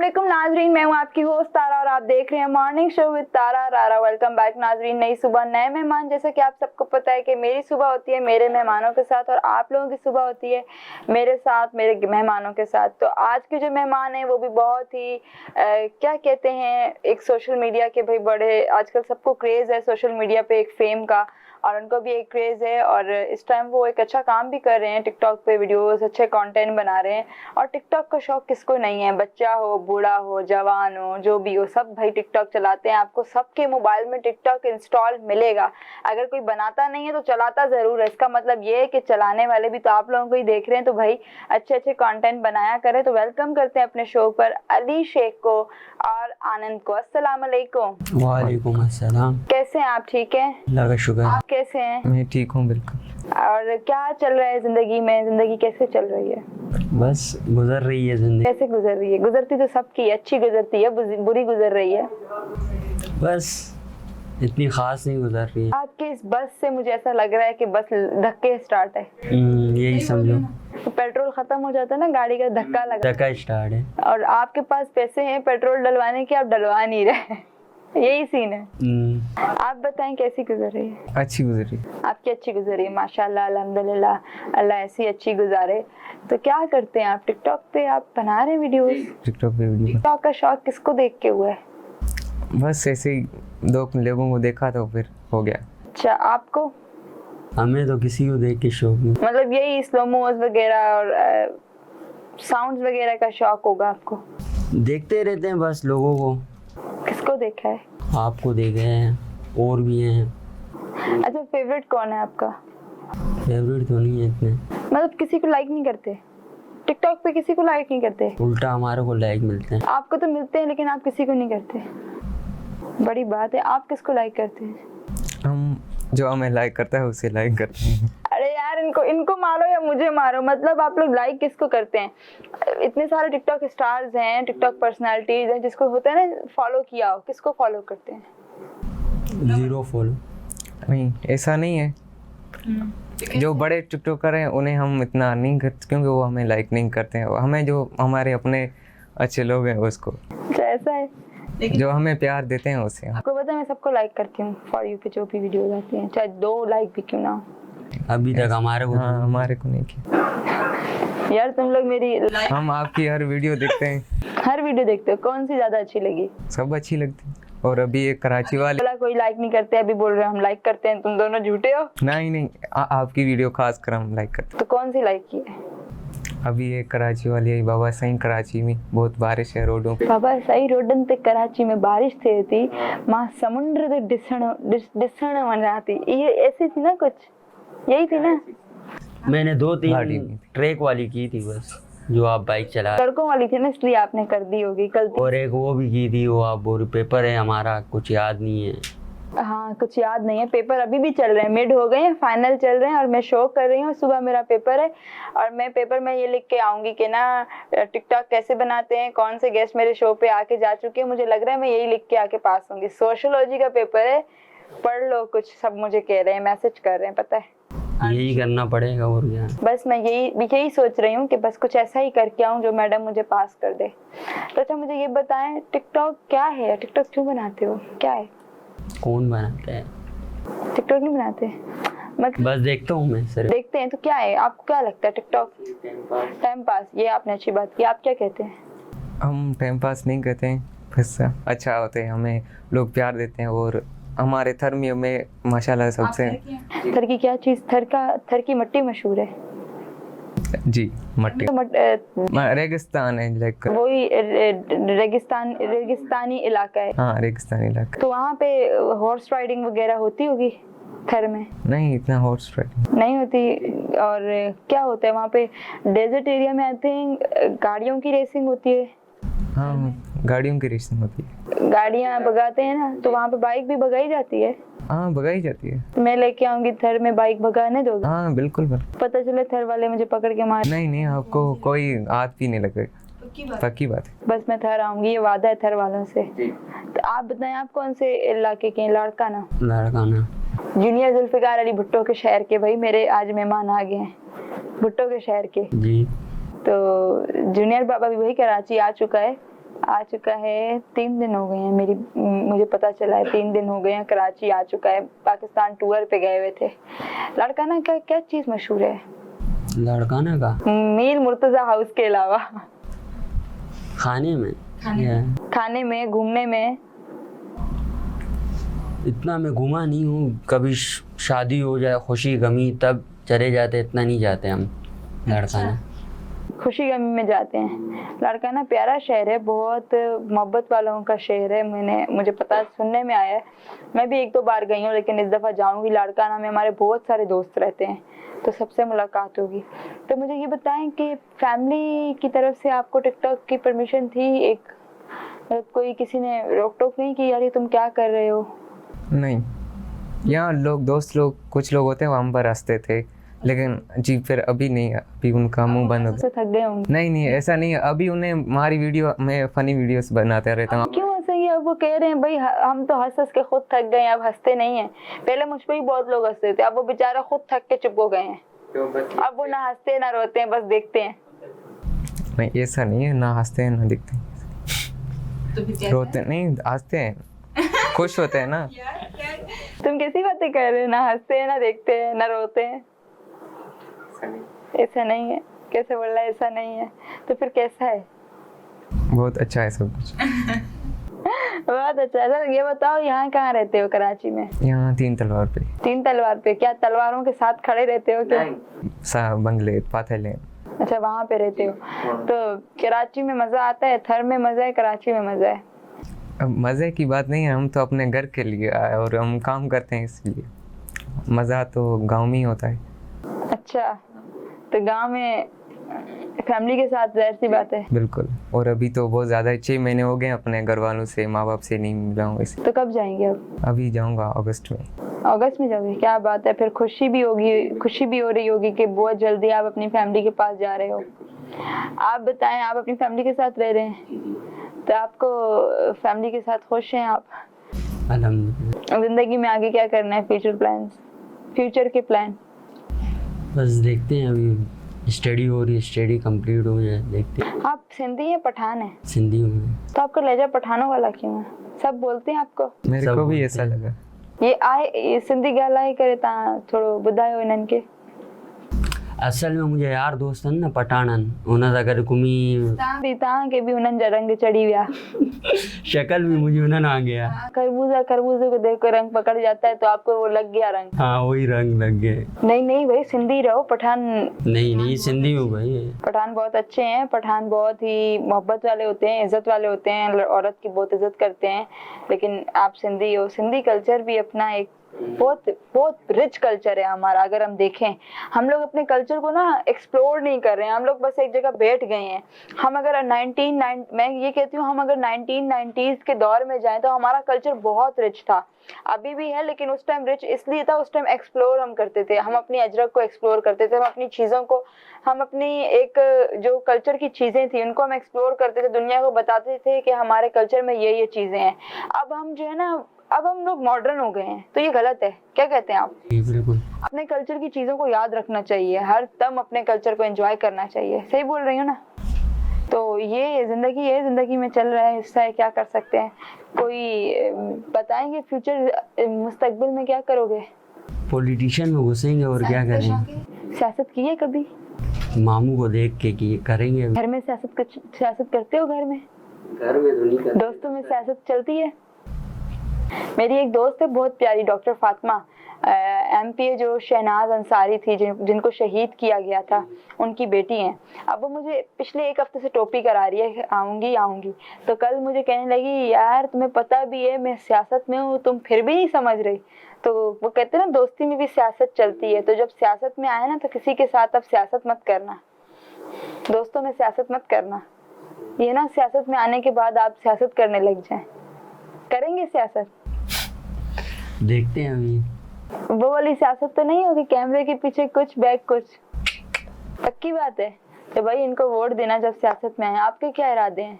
वालेकुम नाजरीन, मैं हूँ आपकी होस्ट तारा और आप देख रहे हैं मॉर्निंग शो विद तारा रारा। वेलकम बैक नाजरीन। नई सुबह नए मेहमान, जैसा कि आप सबको पता है कि मेरी सुबह होती है मेरे मेहमानों के साथ और आप लोगों की सुबह होती है मेरे साथ मेरे मेहमानों के साथ। तो आज के जो मेहमान हैं वो भी बहुत ही क्या कहते हैं, एक सोशल मीडिया के भाई बड़े, आजकल सबको क्रेज़ है सोशल मीडिया पे एक फेम का, और उनको भी एक क्रेज़ है और इस टाइम वो एक अच्छा काम भी कर रहे हैं। टिकटॉक पे वीडियोस अच्छे कंटेंट बना रहे हैं और टिकटॉक का शौक किसको नहीं है, बच्चा हो बूढ़ा हो जवान हो जो भी हो, सब भाई टिकटॉक चलाते हैं। आपको सबके मोबाइल में टिकटॉक इंस्टॉल मिलेगा। अगर कोई बनाता नहीं है तो चलाता ज़रूर है। इसका मतलब ये है कि चलाने वाले भी तो आप लोगों को ही देख रहे हैं, तो भाई अच्छे अच्छे कंटेंट बनाया करें। तो वेलकम करते हैं अपने शो पर अली शेख को और आनंद को। अस्सलाम वालेकुम। वालेकुम अस्सलाम। कैसे हैं आप? ठीक हैं, अल्लाह का शुक्र। आप कैसे हैं? मैं ठीक हूँ बिल्कुल। और क्या चल रहा है जिंदगी में? जिंदगी कैसे चल रही है? बस गुजर रही है जिंदगी। कैसे गुजर रही है? गुजरती तो सबकी अच्छी गुजरती है, बुरी गुजर रही है। बस इतनी खास नहीं गुजर रही है। आपके इस बस से मुझे ऐसा लग रहा है कि बस धक्के स्टार्ट है। यही समझो। तो पेट्रोल खत्म हो जाता है ना, गाड़ी का धक्का लगा, धक्का स्टार्ट है। और आपके पास पैसे हैं पेट्रोल डलवाने के, आप डलवा नहीं रहे। यही सीन है। आप बताएं कैसी गुजर रही है? अच्छी गुजर रही है। आपकी अच्छी गुजर रही है, माशाल्लाह अल्हम्दुलिल्लाह, अल्लाह ऐसी अच्छी गुजारे। तो क्या करते हैं आप? टिकटॉक पे आप बना रहे हैं वीडियोस? टिकटॉक पे वीडियो। टिकटॉक का शौक किसको देख के हुआ है? बस ऐसे ही दो लोगों को देखा तो फिर हो गया। अच्छा, आपको? हमें तो किसी को देख के शौक नहीं। मतलब यही स्लोमोस वगैरह और साउंड्स वगैरह का शौक होगा आपको? देखते रहते हैं बस लोगों को। किसको देखा है? आपको देखे हैं और भी हैं। अच्छा, फेवरेट कौन है आपका? फेवरेट तो नहीं है इतने। मतलब किसी को लाइक नहीं करते? टिकटॉक पे किसी को लाइक नहीं करते? उल्टा हमारे को लाइक मिलते हैं। आपको तो मिलते हैं लेकिन आप किसी को नहीं करते। बड़ी बात है। आप किसको लाइक करते हैं? हम जो हमें लाइक करता है उसे लाइक करते हैं। अरे यार, इनको मारो या मुझे मारो, मतलब आप लोग लाइक किसको करते हैं? इतने सारे टिकटॉक स्टार्स हैं, टिकटॉक पर्सनालिटीज हैं, जिसको होता है ना फॉलो किया हो, किसको फॉलो करते हैं? 0 फॉलो। नहीं, ऐसा नहीं है। जो बड़े टिकटॉकर हैं उन्हें हम इतना नहीं करते क्योंकि वो हमें लाइक नहीं करते हैं। हमें जो हमारे अपने अच्छे लोग हैं उसको, ऐसा है, जो हमें प्यार देते हैं उसे। आपको पता है मैं सबको लाइक करती हूँ फॉर यू पे, जो भी वीडियोस आती हैं, चाहे 2 लाइक भी क्यों ना हो। अभी तक हमारे को हाँ, हमारे को नहीं किया। यार तुम लोग मेरी हम आपकी हर वीडियो देखते हैं। हर वीडियो देखते हो, कौन सी ज्यादा अच्छी लगी? सब अच्छी लगती है। और अभी एक कराची वाले बोला कोई लाइक नहीं करते, अभी बोल रहे हो हम लाइक करते हैं। तुम दोनों झूठे हो। नहीं, आपकी वीडियो खास कर हम लाइक करते तो कौन सी लाइक की है? हैं। अभी एक कराची वाली है, बाबा सही कराची में बहुत बारिश है रोडों पे। बाबा सही रोडन ते कराची में बारिश थे थी, मां समुद्र ते दिसण वनाती, ये ऐसी थी ना, कुछ यही थी ना। मैंने 2-3 गाड़ी में ट्रैक वाली की थी बस, जो आप बाइक चला। लड़कों वाली थी ना, इसलिए आपने कर दी होगी गलती। और एक वो भी की थी, वो आप बोल पेपर है हमारा, कुछ याद नहीं है। हाँ, कुछ याद नहीं है। पेपर अभी भी चल रहे हैं, मिड हो गए हैं, फाइनल चल रहे हैं और मैं शो कर रही हूँ। सुबह मेरा पेपर है और मैं पेपर में ये लिख के आऊंगी कि ना टिकटॉक कैसे बनाते हैं, कौन से गेस्ट मेरे शो पे आके जा चुके हैं। मुझे लग रहा है मैं यही लिख के आके पास होंगी। सोशियोलॉजी का पेपर है, पढ़ लो कुछ, सब मुझे कह रहे हैं, मैसेज कर रहे हैं, पता है। यही करना पड़ेगा और क्या। बस मैं यही सोच रही हूँ कि बस कुछ ऐसा ही करके आऊँ जो मैडम मुझे पास कर दे। तो अच्छा मुझे ये बताएं, टिकटॉक क्या है? टिकटॉक क्यों बनाते हो? क्या है? कौन बनाता है? टिकटॉक नहीं बनाते, मतलब बस देखता हूँ मैं सिर्फ। देखते हैं। तो क्या है, आपको क्या लगता है टिकटॉक? Time pass. ये आपने अच्छी बात की। आप क्या कहते हैं? हम टाइम पास नहीं करते हैं, बस अच्छा होते हैं, हमें लोग प्यार देते हैं। और हमारे धर्म में माशाल्लाह सबसे थर की क्या चीज़? थर की मिट्टी मशहूर है जी, मट्टी रेगिस्तान है, लाइक वही रेगिस्तानी इलाका है। हाँ, रेगिस्तानी इलाका। तो वहाँ पे हॉर्स राइडिंग वगैरह होती होगी थर में? नहीं, इतना हॉर्स राइडिंग नहीं होती। और क्या होता है वहाँ पे? डेजर्ट एरिया में आते हैं, गाड़ियों की रेसिंग होती है। हाँ, गाड़ियों की रेसिंग होती है। गाड़ियाँ भगाते हैं ना, तो वहाँ पे बाइक भी भगाई जाती है। हाँ, भगाई जाती है। मैं लेके आऊंगी थर में, बाइक भगाने दोगे? हाँ बिल्कुल। पता चले थर वाले मुझे पकड़ के मार। नहीं, आपको कोई हाथ भी नहीं लगेगा, पक्की बात है। बस मैं थर आऊंगी, ये वादा है थर वालों से। तो आप बताएं, आप कौन से इलाके के हैं? लाड़काना। लाड़काना। जूनियर जुल्फिकार अली भुट्टो के शहर के भाई मेरे आज मेहमान आ गए हैं, भुट्टो के शहर के जी। तो जूनियर बाबा भी वही कराची आ चुका है आ चुका है, 3 दिन हो गए हैं मुझे पता चला है 3 दिन हो गए हैं कराची आ चुका है। पाकिस्तान टूर पे गए हुए थे। लड़काना का क्या चीज मशहूर है? लड़काना का मीर मुर्तजा हाउस के अलावा खाने में खाने में, घूमने में। इतना मैं घुमा नहीं हूँ, कभी शादी हो जाए, खुशी गमी, तब चले जाते, इतना नहीं जाते हम लड़काना। खुशी गमी में जाते हैं। लड़काना प्यारा शहर है, बहुत मोहब्बत वालों का शहर है। मुझे पता सुनने में आया है। मैं भी 1-2 बार गई हूँ, लेकिन इस दफ़ा जाऊँगी। लड़काना में हमारे बहुत सारे दोस्त रहते हैं, तो सबसे मुलाकात होगी। तो मुझे ये बताएं कि फैमिली की तरफ से आपको टिकटॉक की परमिशन थी? मतलब कोई किसी ने रोक टोक नहीं की, यार ये तुम क्या कर रहे हो? नहीं, यहाँ दोस्त लोग कुछ लोग होते हैं वो हम पर हंसते थे, लेकिन जी फिर अभी नहीं, अभी उनका मुंह बंद हो गया। थक गए होंगे। नहीं ऐसा नहीं है, अभी उन्हें हमारी वीडियो में फनी वीडियोस बनाते रहता हूँ। क्यों हंसेंगे? अब वो कह रहे हैं भाई हम तो हंस के खुद थक गए हैं, अब हंसते नहीं हैं। पहले मुझ पे ही बहुत लोग हंसते थे, अब वो बेचारा खुद थक के चुप हो गए हैं। अब वो ना हंसते ना रोते हैं, बस देखते हैं। नहीं ऐसा नहीं है, ना हंसते हैं ना दिखते हैं। रोते नहीं, हंसते हैं, खुश होते हैं ना। तुम कैसी बातें कर रहे हो? ना हंसते हैं ना देखते हैं ना रोते हैं। ऐसा नहीं है। कैसे बोल रहा है ऐसा नहीं है? तो फिर कैसा है? बहुत अच्छा है सब कुछ। बहुत अच्छा है। सर ये बताओ, यहाँ कहाँ रहते हो कराची में? यहाँ 3 तलवार पे। 3 तलवार पे? क्या तलवारों के साथ खड़े रहते हो क्या? बंगले पाथले। अच्छा, वहाँ पे रहते हो। तो कराची में मजा आता है? थर में मजा है, कराची में मजा है? अब मज़े की बात नहीं है, हम तो अपने घर के लिए आए और हम काम करते हैं, इसलिए मज़ा तो गांव में ही होता है। अच्छा, तो गांव में फैमिली के साथ जाहिर सी बात है। बिल्कुल। और अभी तो बहुत ज़्यादा 6 महीने हो गए अपने घर वालों से, माँ बाप से नहीं मिला हूँ इसलिए। तो कब जाएंगे अब? अभी जाऊँगा अगस्त में। अगस्त में जाओगे? क्या बात है, फिर खुशी भी होगी, खुशी भी हो रही होगी कि बहुत जल्दी आप अपनी फैमिली के पास जा रहे हो। आप बताएं, आप अपनी फैमिली के साथ रह रहे हैं, तो आपको फैमिली के साथ खुश हैं आप? अल्हम्दुलिल्लाह। जिंदगी में आगे क्या करना है? फ्यूचर के प्लान? बस देखते हैं, अभी स्टडी हो रही है, स्टडी कंप्लीट हो जाए, देखते हैं। आप सिंधी या पठान है? सिंधी में। तो आपका लहजा पठानों वाला क्यों है? सब बोलते हैं आपको। मेरे सब को भी बोलते ऐसा हैं। लगा। ये सिंधी ॻाल्हाए करे तव्हां थोरो ॿुधायो इन्हनि खे। असल में मुंहिंजा यार दोस्त आहिनि न पठाणनि, हुन सां गॾु घुमी तव्हांखे बि उन्हनि जा रंग चढ़ी विया। शक्ल भी मुझे उन्हें आ गया। खरबूजे को देख कर रंग पकड़ जाता है, तो आपको वो लग गया रंग। हाँ वही रंग लग गए। नहीं भाई, सिंधी रहो। पठान नहीं सिंधी हूँ भाई। पठान बहुत अच्छे हैं। पठान बहुत ही मोहब्बत वाले होते हैं, इज्जत वाले होते हैं, औरत की बहुत इज्जत करते हैं। लेकिन आप सिंधी हो। सिंधी कल्चर भी अपना एक बहुत रिच कल्चर है हमारा। अगर हम देखें, हम लोग अपने कल्चर को ना एक्सप्लोर नहीं कर रहे हैं। हम लोग बस एक जगह बैठ गए हैं। हम अगर मैं ये कहती हूँ, हम अगर 1990s के दौर में जाएं तो हमारा कल्चर बहुत रिच था। अभी भी है, लेकिन उस टाइम रिच इसलिए था, उस टाइम एक्सप्लोर हम करते थे। हम अपनी अजरक को एक्सप्लोर करते थे, हम अपनी चीज़ों को, हम अपनी एक जो कल्चर की चीज़ें थी उनको हम एक्सप्लोर करते थे, दुनिया को बताते थे कि हमारे कल्चर में ये चीज़ें हैं। अब हम जो है ना, अब हम लोग मॉडर्न हो गए हैं, तो ये गलत है। क्या कहते हैं आप? बिल्कुल। अपने कल्चर की चीज़ों को याद रखना चाहिए, हर दम अपने कल्चर को एंजॉय करना चाहिए। सही बोल रही हूँ ना? तो ये ज़िंदगी है, ज़िंदगी में चल रहा है, हिस्सा है, क्या कर सकते हैं। कोई बताएंगे फ्यूचर मुस्तकबिल में क्या करोगे? पॉलिटिशियन में घुसेंगे और क्या करेंगे। सियासत की है कभी? मामू को देख के कि करेंगे। घर में सियासत करते हो? घर में तो नहीं करते। दोस्तों में सियासत चलती है? मेरी एक दोस्त है बहुत प्यारी, डॉक्टर फातिमा, एमपीए, जो शहनाज अंसारी थी, जिनको शहीद किया गया था, उनकी बेटी हैं। अब वो मुझे पिछले 1 हफ्ते से टोपी करा रही है, आऊँगी। तो कल मुझे कहने लगी, यार तुम्हें पता भी है मैं सियासत में हूँ, तुम फिर भी नहीं समझ रही। तो वो कहते हैं ना, दोस्ती में भी सियासत चलती है। तो जब सियासत में आए ना, तो किसी के साथ अब सियासत मत करना, दोस्तों में सियासत मत करना। ये ना, सियासत में आने के बाद आप सियासत करने लग जाएं। करेंगे सियासत? देखते हैं अभी। वो वाली सियासत तो नहीं होगी, कैमरे के पीछे कुछ बैक कुछ। पक्की बात है तो भाई इनको वोट देना जब सियासत में आए। आपके क्या इरादे हैं?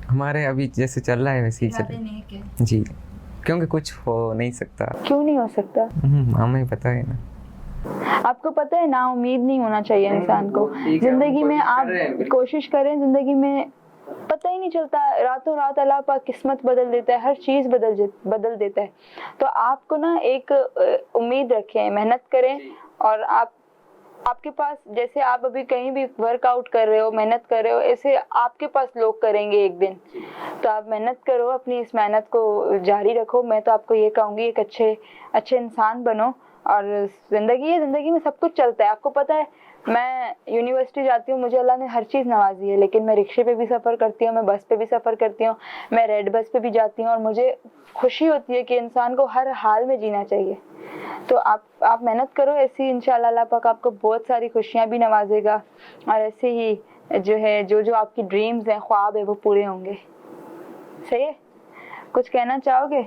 हमारे अभी जैसे चल रहा है वैसे ही चले जी, क्योंकि कुछ हो नहीं सकता। क्यों नहीं हो सकता? हमें पता है ना। आपको पता है ना, उम्मीद नहीं होना चाहिए इंसान को जिंदगी में। आप कोशिश करें जिंदगी में, पता ही नहीं चलता, रातों रात अल्लाह पाक किस्मत बदल देता है, हर चीज़ बदल देता है। तो आपको ना एक उम्मीद रखें, मेहनत करें, और आपके पास जैसे आप अभी कहीं भी वर्कआउट कर रहे हो, मेहनत कर रहे हो, ऐसे आपके पास लोग करेंगे एक दिन। तो आप मेहनत करो, अपनी इस मेहनत को जारी रखो। मैं तो आपको ये कहूँगी एक अच्छे इंसान बनो। और ज़िंदगी है, ज़िंदगी में सब कुछ चलता है। आपको पता है मैं यूनिवर्सिटी जाती हूँ, मुझे अल्लाह ने हर चीज़ नवाजी है, लेकिन मैं रिक्शे पे भी सफ़र करती हूँ, मैं बस पे भी सफ़र करती हूँ, मैं रेड बस पे भी जाती हूँ, और मुझे खुशी होती है कि इंसान को हर हाल में जीना चाहिए। तो आप मेहनत करो ऐसी, इंशाल्लाह अल्लाह पाक आपको बहुत सारी खुशियाँ भी नवाजेगा, और ऐसे ही जो है जो आपकी ड्रीम्स हैं, ख्वाब है, वो पूरे होंगे। सही है? कुछ कहना चाहोगे?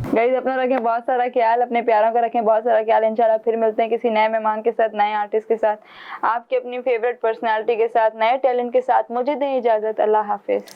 गाइस अपना रखें बहुत सारा ख्याल, अपने प्यारों का रखें बहुत सारा ख्याल। इंशाल्लाह फिर मिलते हैं किसी नए मेहमान के साथ, नए आर्टिस्ट के साथ, आपकी अपनी फेवरेट पर्सनालिटी के साथ, नए टैलेंट के साथ। मुझे दें इजाज़त, अल्लाह हाफिज़।